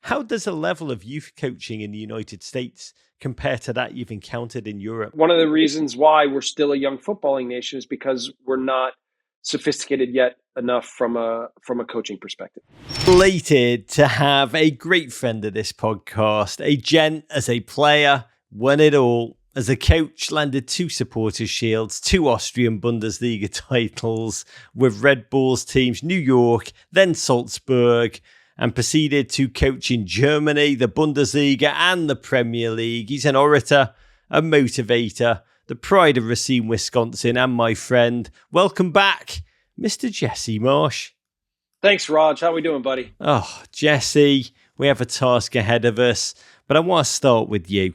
How does the level of youth coaching in the United States compare to that you've encountered in Europe? One of the reasons why we're still a young footballing nation is because we're not sophisticated yet enough from a coaching perspective. Delighted to have a great friend of this podcast, a gent as a player, won it all. As a coach, landed 2 Supporters' Shields, 2 Austrian Bundesliga titles with Red Bull's teams New York, then Salzburg, and proceeded to coach in Germany, the Bundesliga and the Premier League. He's an orator, a motivator, the pride of Racine, Wisconsin, and my friend. Welcome back, Mr. Jesse Marsch. Thanks, Raj. How are we doing, buddy? Oh, Jesse, we have a task ahead of us, but I want to start with you.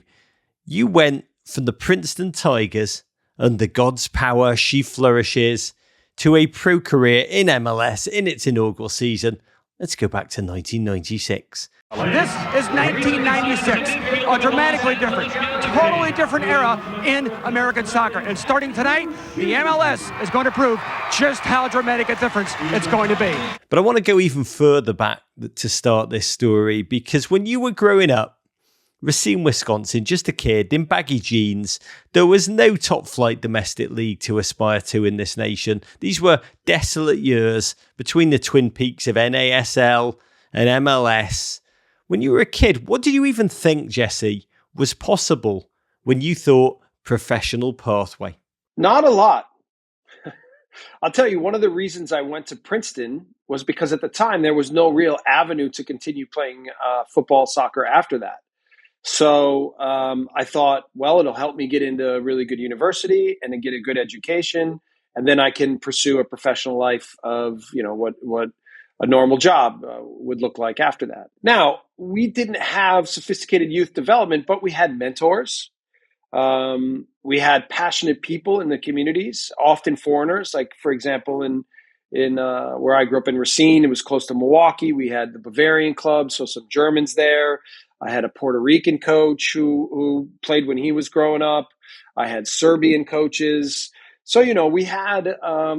You went from the Princeton Tigers, under God's power she flourishes, to a pro career in MLS in its inaugural season. Let's go back to 1996. This is 1996, a dramatically different, totally different era in American soccer. And starting tonight, the MLS is going to prove just how dramatic a difference it's going to be. But I want to go even further back to start this story, because when you were growing up, Racine, Wisconsin, just a kid in baggy jeans, there was no top flight domestic league to aspire to in this nation. These were desolate years between the twin peaks of NASL and MLS. When you were a kid, what did you even think, Jesse, was possible when you thought professional pathway? Not a lot. I'll tell you, one of the reasons I went to Princeton was because at the time there was no real avenue to continue playing football, soccer after that. So I thought, well, it'll help me get into a really good university and then get a good education. And then I can pursue a professional life of, what a normal job would look like after that. Now, we didn't have sophisticated youth development, but we had mentors. We had passionate people in the communities, often foreigners. Like, for example, in where I grew up in Racine, it was close to Milwaukee. We had the Bavarian club, so some Germans there. I had a Puerto Rican coach who played when he was growing up. I had Serbian coaches. So, we had a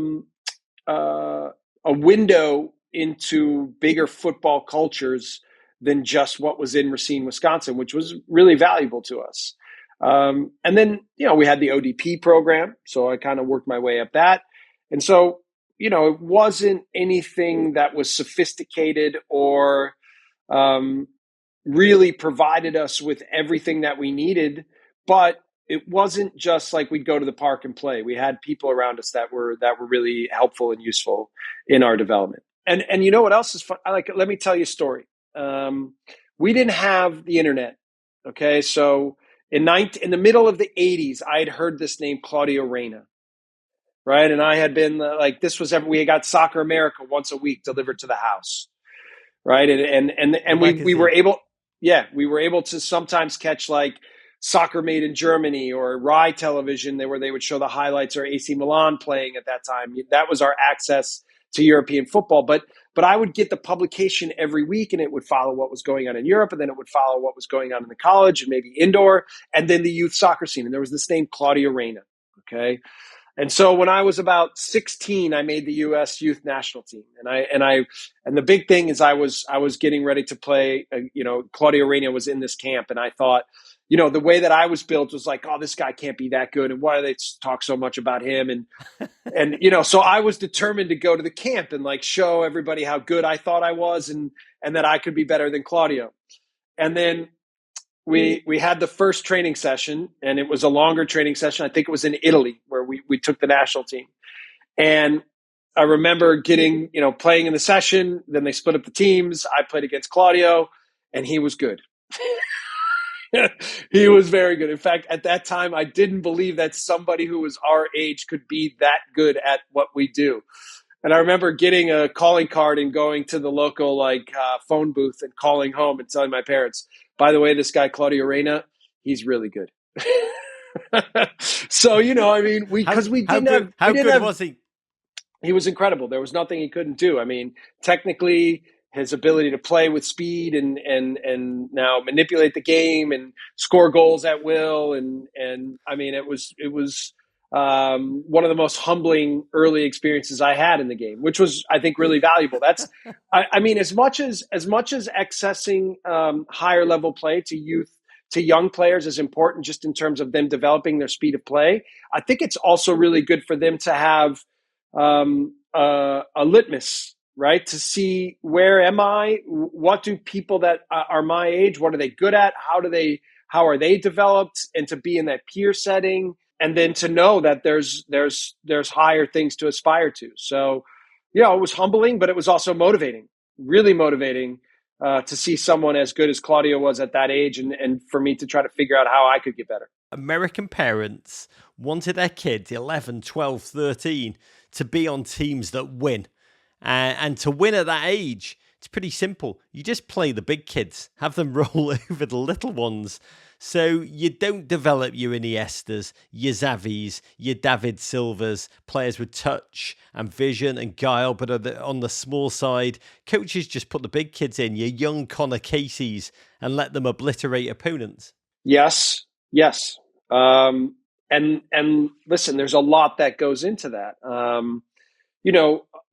window into bigger football cultures than just what was in Racine, Wisconsin, which was really valuable to us. And then, we had the ODP program. So I kind of worked my way up that. And so, it wasn't anything that was sophisticated or really provided us with everything that we needed, but it wasn't just like we'd go to the park and play. We had people around us that were really helpful and useful in our development. And you know what else is fun? Let me tell you a story. We didn't have the internet. Okay, so in the middle of the 80s, I had heard this name Claudio Reyna, right? And I had been we got Soccer America once a week delivered to the house, right? And we were able. Yeah, we were able to sometimes catch like Soccer Made in Germany or Rai Television, where they would show the highlights, or AC Milan playing at that time. That was our access to European football. But I would get the publication every week, and it would follow what was going on in Europe, and then it would follow what was going on in the college and maybe indoor, and then the youth soccer scene. And there was this name Claudio Reyna. Okay. And so when I was about 16, I made the U.S. youth national team, and the big thing is I was getting ready to play. Claudio Reyna was in this camp, and I thought, the way that I was built was like, oh, this guy can't be that good, and why do they talk so much about him? And so I was determined to go to the camp and like show everybody how good I thought I was, and that I could be better than Claudio. And then we had the first training session, and it was a longer training session. I think it was in Italy where we took the national team. And I remember playing in the session. Then they split up the teams. I played against Claudio, and he was good. He was very good. In fact, at that time, I didn't believe that somebody who was our age could be that good at what we do. And I remember getting a calling card and going to the local phone booth and calling home and telling my parents, by the way, this guy, Claudio Reyna, he's really good. So, because we didn't have... How good was he? He was incredible. There was nothing he couldn't do. I mean, technically, his ability to play with speed and now manipulate the game and score goals at will. And I mean, it was one of the most humbling early experiences I had in the game, which was, I think, really valuable. That's, I mean, as much as accessing higher level play to young players is important, just in terms of them developing their speed of play. I think it's also really good for them to have a litmus, right? To see, where am I? What do people that are my age, what are they good at? How are they developed? And to be in that peer setting, and then to know that there's higher things to aspire to. So, it was humbling, but it was also motivating, really motivating, to see someone as good as Claudio was at that age, and for me to try to figure out how I could get better. American parents wanted their kids, 11, 12, 13, to be on teams that win. And to win at that age, it's pretty simple. You just play the big kids, have them roll over the little ones. So you don't develop your Iniestas, your Xavis, your David Silvas, players with touch and vision and guile, but on the small side. Coaches just put the big kids in, your young Connor Caseys, and let them obliterate opponents. Yes. And listen, there's a lot that goes into that.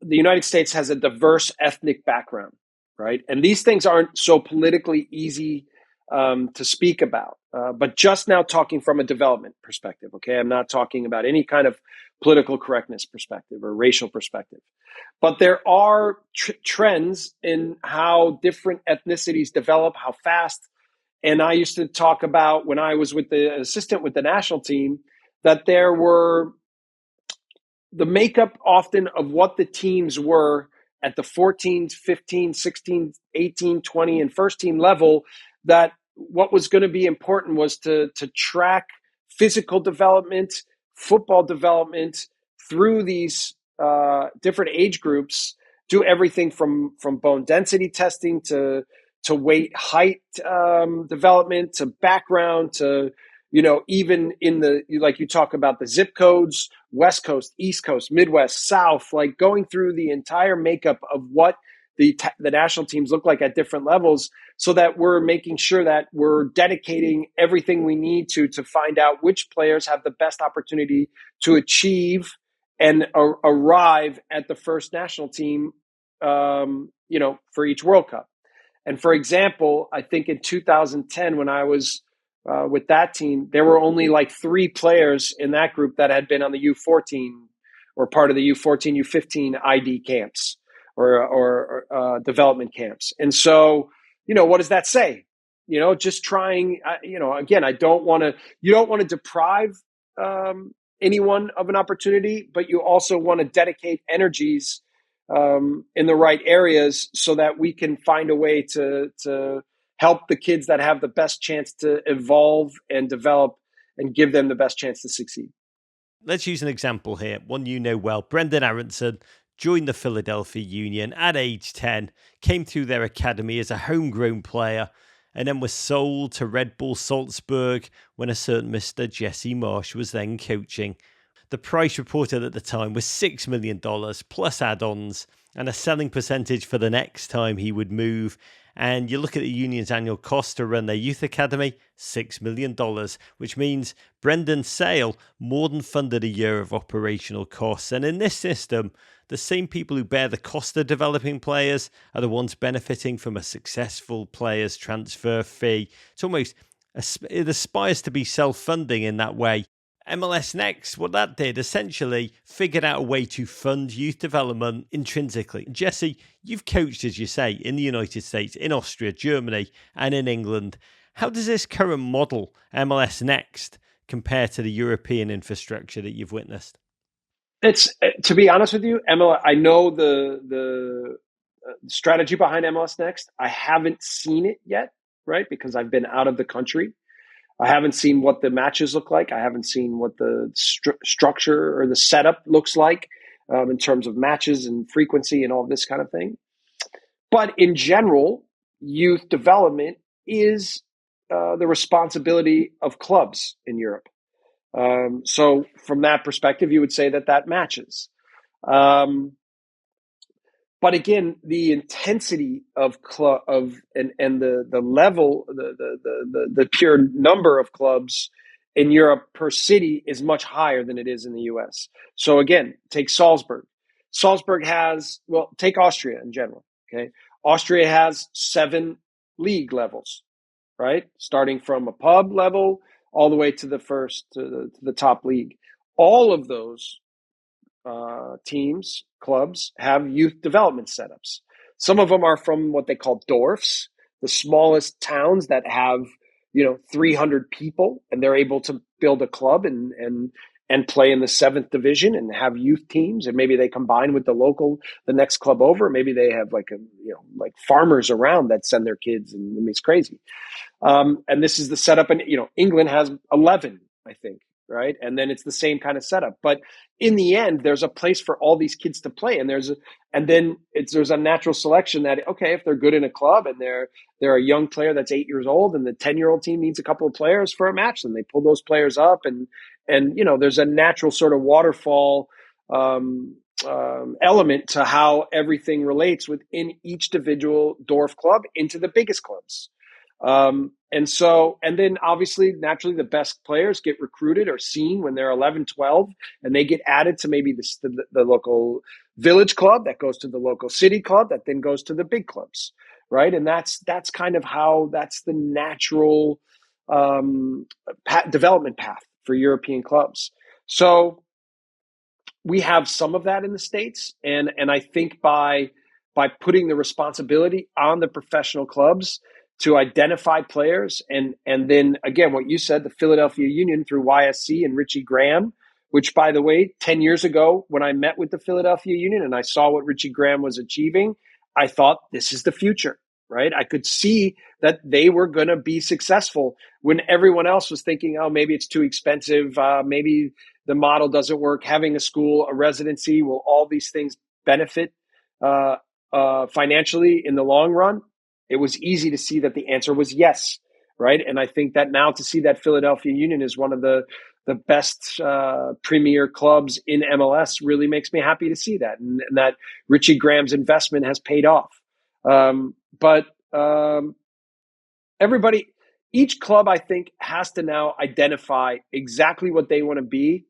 The United States has a diverse ethnic background, right? And these things aren't so politically easy to speak about. But just now, talking from a development perspective, okay? I'm not talking about any kind of political correctness perspective or racial perspective. But there are trends in how different ethnicities develop, how fast. And I used to talk about, when I was with the assistant with the national team, that there were the makeup often of what the teams were at the 14, 15, 16, 18, 20, and first team level, that what was going to be important was to track physical development, football development through these different age groups, do everything from bone density testing to weight, height development, to background, to, even in the, like you talk about the zip codes, West Coast, East Coast, Midwest, South, like going through the entire makeup of what the national teams look like at different levels, so that we're making sure that we're dedicating everything we need to find out which players have the best opportunity to achieve and arrive at the first national team, for each World Cup. And for example, I think in 2010, when I was with that team, there were only like 3 players in that group that had been on the U14 or part of the U14, U15 ID camps or development camps. And so, what does that say? Just trying, again, you don't want to deprive anyone of an opportunity, but you also want to dedicate energies in the right areas, so that we can find a way to help the kids that have the best chance to evolve and develop, and give them the best chance to succeed. Let's use an example here, one you know well. Brendan Aronson joined the Philadelphia Union at age 10, came through their academy as a homegrown player, and then was sold to Red Bull Salzburg when a certain Mr. Jesse Marsch was then coaching. The price reported at the time was $6 million plus add-ons and a selling percentage for the next time he would move. And you look at the Union's annual cost to run their youth academy, $6 million, which means Brendan's sale more than funded a year of operational costs. And in this system, the same people who bear the cost of developing players are the ones benefiting from a successful player's transfer fee. It aspires to be self-funding in that way. MLS Next, what that did, essentially figured out a way to fund youth development intrinsically. Jesse, you've coached, as you say, in the United States, in Austria, Germany, and in England. How does this current model, MLS Next, compare to the European infrastructure that you've witnessed? It's, to be honest with you, I know the strategy behind MLS Next. I haven't seen it yet, right? Because I've been out of the country. I haven't seen what the matches look like. I haven't seen what the structure or the setup looks like in terms of matches and frequency and all this kind of thing. But in general, youth development is the responsibility of clubs in Europe. So from that perspective, you would say that matches. But again, the intensity of and the level, the pure number of clubs in Europe per city is much higher than it is in the US. So again, take Salzburg. Salzburg has, well, take Austria in general. Okay. Austria has 7 league levels, right? Starting from a pub level all the way to the first, to the top league. All of those teams, clubs, have youth development setups. Some of them are from what they call Dorfs, the smallest towns that have 300 people, and they're able to build a club and play in the 7th division and have youth teams, and maybe they combine with the next club over. Maybe they have like farmers around that send their kids, and I mean, it's crazy. And this is the setup, and England has 11, I think, right? And then it's the same kind of setup. But in the end, there's a place for all these kids to play, and there's a natural selection that, okay, if they're good in a club and they're a young player that's 8 years old, and the 10-year-old team needs a couple of players for a match, then they pull those players up, and there's a natural sort of waterfall element to how everything relates within each individual Dorf club into the biggest clubs. And then obviously, naturally, the best players get recruited or seen when they're 11, 12, and they get added to maybe the local village club that goes to the local city club that then goes to the big clubs, right? And that's kind of how, that's the natural development path for European clubs. So we have some of that in the States, and I think by putting the responsibility on the professional clubs to identify players, and then again, what you said, the Philadelphia Union through YSC and Richie Graham, which, by the way, 10 years ago when I met with the Philadelphia Union and I saw what Richie Graham was achieving, I thought, this is the future, right? I could see that they were going to be successful when everyone else was thinking, oh, maybe it's too expensive, maybe the model doesn't work, having a school, a residency, will all these things benefit financially in the long run? It was easy to see that the answer was yes, right? And I think that now to see that Philadelphia Union is one of the best premier clubs in MLS really makes me happy to see that, and that Richie Graham's investment has paid off. But each club, I think, has to now identify exactly what they want to be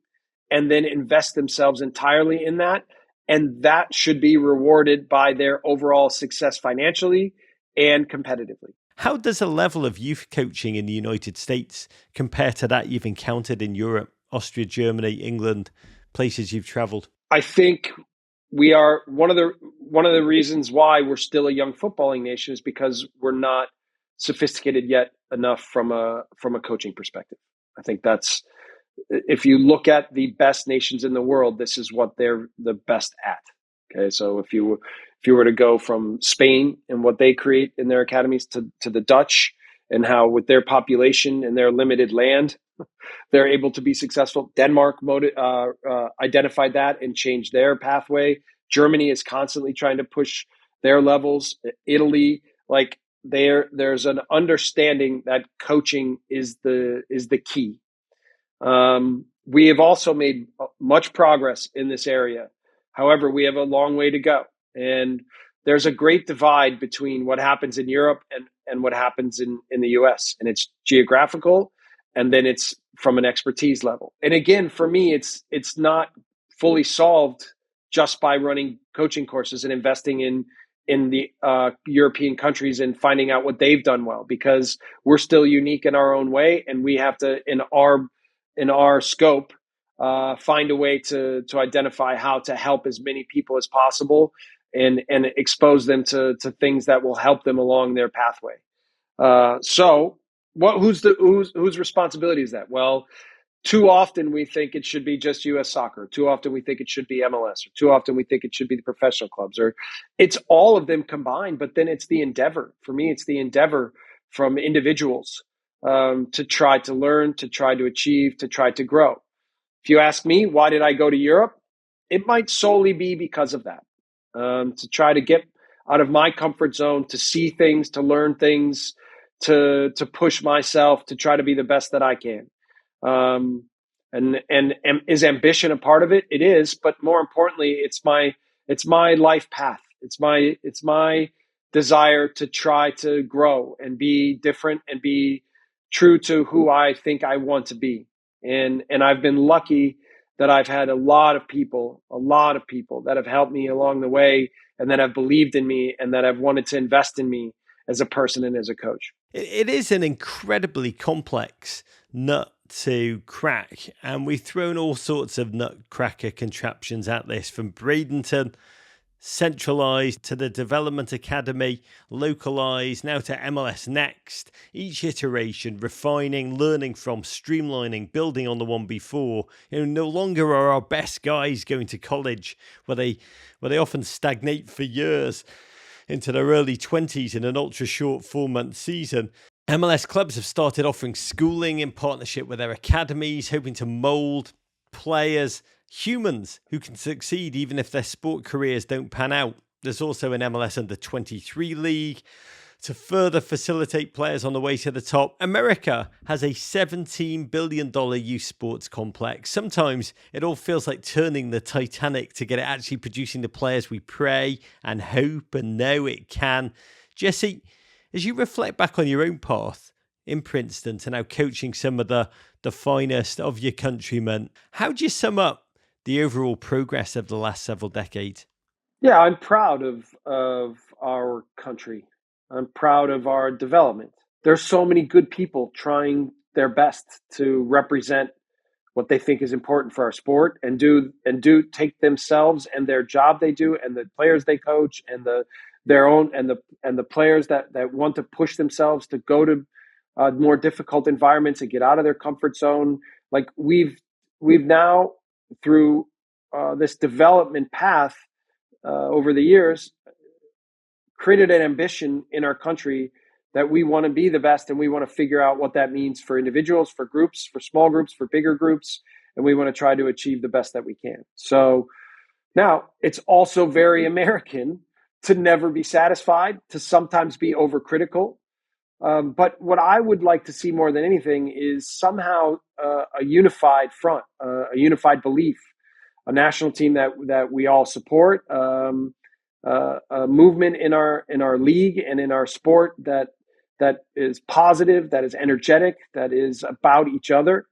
and then invest themselves entirely in that. And that should be rewarded by their overall success financially and competitively. How does the level of youth coaching in the United States compare to that you've encountered in Europe, Austria, Germany, England, places you've traveled? I think we are one of the reasons why we're still a young footballing nation is because we're not sophisticated yet enough from a coaching perspective. I think that's, if you look at the best nations in the world, this is what they're the best at. Okay, so if you were to go from Spain and what they create in their academies to the Dutch, and how with their population and their limited land, they're able to be successful. Denmark identified that and changed their pathway. Germany is constantly trying to push their levels. Italy, like there's an understanding that coaching is the key. We have also made much progress in this area. However, we have a long way to go. And there's a great divide between what happens in Europe and what happens in the US. And it's geographical, and then it's from an expertise level. And again, for me, it's not fully solved just by running coaching courses and investing in the European countries and finding out what they've done well, because we're still unique in our own way, and we have to, in our scope, find a way to identify how to help as many people as possible and expose them to things that will help them along their pathway. So whose responsibility is that? Well, too often we think it should be just US soccer. Too often we think it should be MLS, or too often we think it should be the professional clubs, or it's all of them combined. But then it's the endeavor. For me, it's the endeavor from individuals to try to learn, to try to achieve, to try to grow. If you ask me, why did I go to Europe? It might solely be because of that, to try to get out of my comfort zone, to see things, to learn things, to push myself, to try to be the best that I can. And is ambition a part of it? It is, but more importantly, it's my life path. It's my desire to try to grow and be different and be true to who I think I want to be. And I've been lucky that I've had a lot of people that have helped me along the way and that have believed in me and that have wanted to invest in me as a person and as a coach. It is an incredibly complex nut to crack, and we've thrown all sorts of nutcracker contraptions at this, from Bradenton, centralised, to the Development Academy, localised, now to MLS Next. Each iteration, refining, learning from, streamlining, building on the one before. No longer are our best guys going to college, where they often stagnate for years into their early 20s in an ultra short 4-month season. MLS clubs have started offering schooling in partnership with their academies, hoping to mould players, humans who can succeed even if their sport careers don't pan out. There's also an MLS Under-23 league to further facilitate players on the way to the top. America has a $17 billion youth sports complex. Sometimes it all feels like turning the Titanic to get it actually producing the players we pray and hope and know it can. Jesse, as you reflect back on your own path in Princeton to now coaching some of the finest of your countrymen, how do you sum up the overall progress of the last several decades? Yeah, I'm proud of our country. I'm proud of our development. There's so many good people trying their best to represent what they think is important for our sport and do take themselves and their job they do and the players they coach and their own and the players that want to push themselves to go to more difficult environments and get out of their comfort zone. Like we've now through this development path over the years created an ambition in our country that we want to be the best and we want to figure out what that means for individuals, for groups, for small groups, for bigger groups, and we want to try to achieve the best that we can. So now it's also very American to never be satisfied, to sometimes be overcritical. But what I would like to see more than anything is somehow a unified front, a unified belief, a national team that we all support, a movement in our league and in our sport that is positive, that is energetic, that is about each other,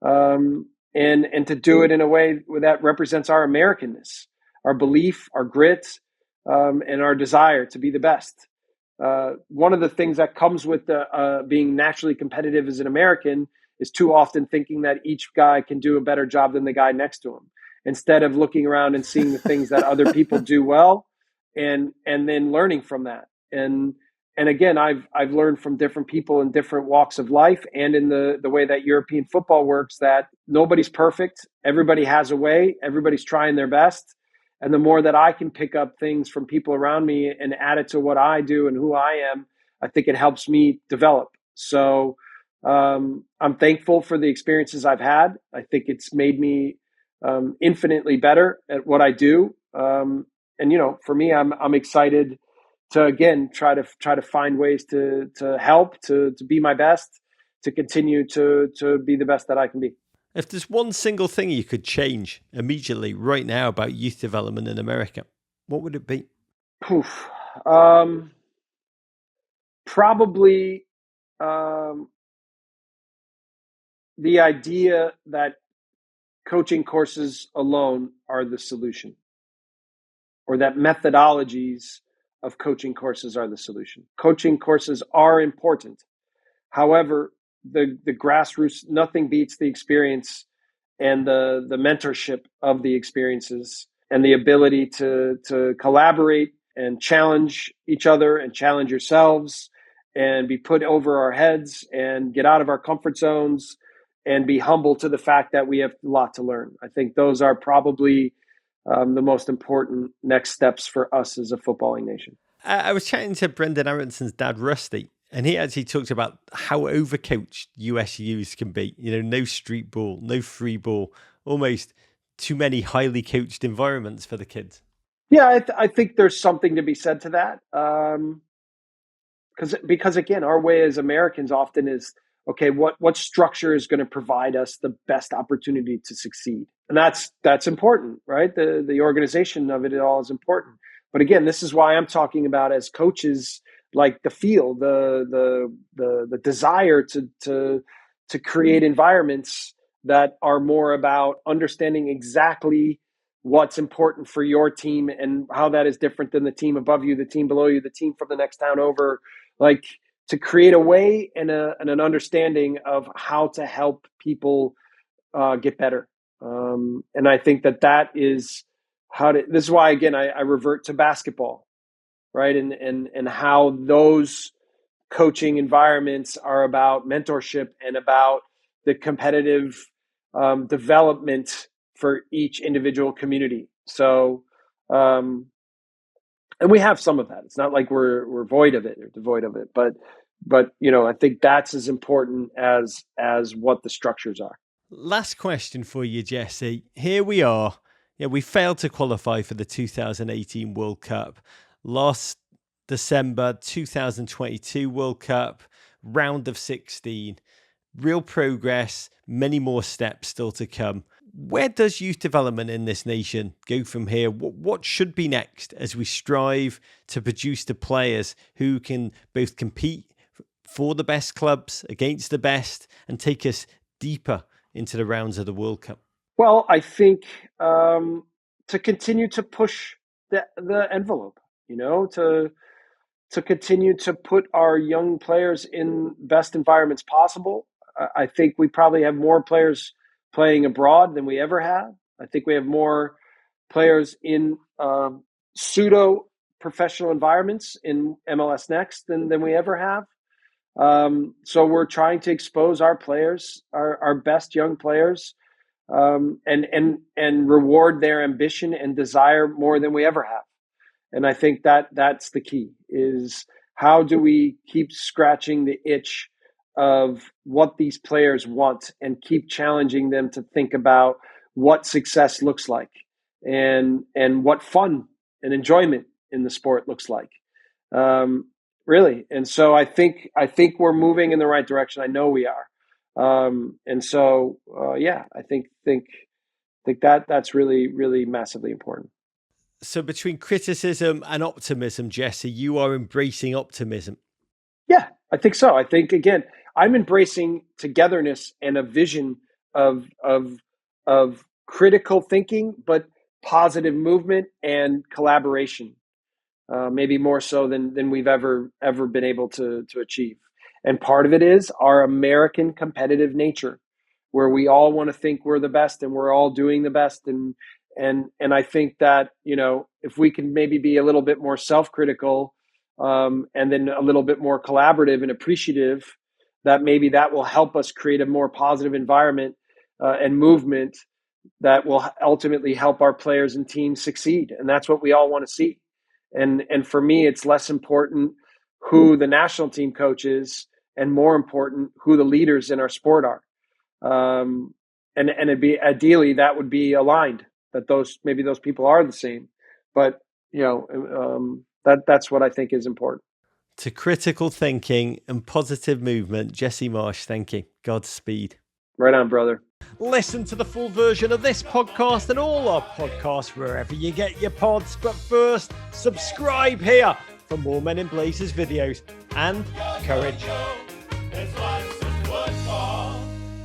and to do it in a way that represents our Americanness, our belief, our grit, and our desire to be the best. One of the things that comes with being naturally competitive as an American is too often thinking that each guy can do a better job than the guy next to him, instead of looking around and seeing the things that other people do well and then learning from that. And again, I've learned from different people in different walks of life and in the way that European football works, that nobody's perfect. Everybody has a way. Everybody's trying their best. And the more that I can pick up things from people around me and add it to what I do and who I am, I think it helps me develop. So I'm thankful for the experiences I've had. I think it's made me infinitely better at what I do. And for me, I'm excited to again try to find ways to help, to be my best, to continue to be the best that I can be. If there's one single thing you could change immediately right now about youth development in America, what would it be? Probably the idea that coaching courses alone are the solution, or that methodologies of coaching courses are the solution. Coaching courses are important. However, the grassroots, nothing beats the experience and the mentorship of the experiences and the ability to collaborate and challenge each other and challenge yourselves and be put over our heads and get out of our comfort zones and be humble to the fact that we have a lot to learn. I think those are probably the most important next steps for us as a footballing nation. I was chatting to Brendan Aronson's dad, Rusty, and he actually talked about how overcoached US youths can be. No street ball, no free ball, almost too many highly coached environments for the kids. Yeah, I think there's something to be said to that. Because again, our way as Americans often is, okay, what structure is going to provide us the best opportunity to succeed? And that's important, right? The organization of it all is important. But again, this is why I'm talking about as coaches, like the feel, the desire to create environments that are more about understanding exactly what's important for your team and how that is different than the team above you, the team below you, the team from the next town over, like to create a way and an understanding of how to help people get better. And I think that is this is why, again, I revert to basketball, right? And how those coaching environments are about mentorship and about the competitive development for each individual community. So, and we have some of that. It's not like we're void of it or devoid of it, but I think that's as important as what the structures are. Last question for you, Jesse. Here we are. Yeah, we failed to qualify for the 2018 World Cup. Lost December 2022 World Cup, round of 16. Real progress, many more steps still to come. Where does youth development in this nation go from here? What should be next as we strive to produce the players who can both compete for the best clubs against the best and take us deeper into the rounds of the World Cup? Well, I think to continue to push the envelope, to continue to put our young players in best environments possible. I think we probably have more players playing abroad than we ever have. I think we have more players in pseudo professional environments in MLS Next than we ever have. So we're trying to expose our players, our best young players, and reward their ambition and desire more than we ever have. And I think that's the key, is how do we keep scratching the itch of what these players want and keep challenging them to think about what success looks like and what fun and enjoyment in the sport looks like. Really. And so I think we're moving in the right direction. I know we are. And so, I think that's really, really massively important. So between criticism and optimism, Jesse, you are embracing optimism. Yeah, I think so. I think, again, I'm embracing togetherness and a vision of critical thinking, but positive movement and collaboration, maybe more so than we've ever been able to achieve. And part of it is our American competitive nature, where we all want to think we're the best and we're all doing the best. And I think that, if we can maybe be a little bit more self-critical, and then a little bit more collaborative and appreciative, that maybe that will help us create a more positive environment and movement that will ultimately help our players and teams succeed. And that's what we all want to see. And for me, it's less important who the national team coach is and more important who the leaders in our sport are. And it'd be ideally that would be aligned, that those people are the same, but that's what I think is important. To critical thinking and positive movement, Jesse Marsch, thank you. Godspeed. Right on, brother. Listen to the full version of this podcast and all our podcasts wherever you get your pods. But first, subscribe here for more Men in Blazers videos and courage.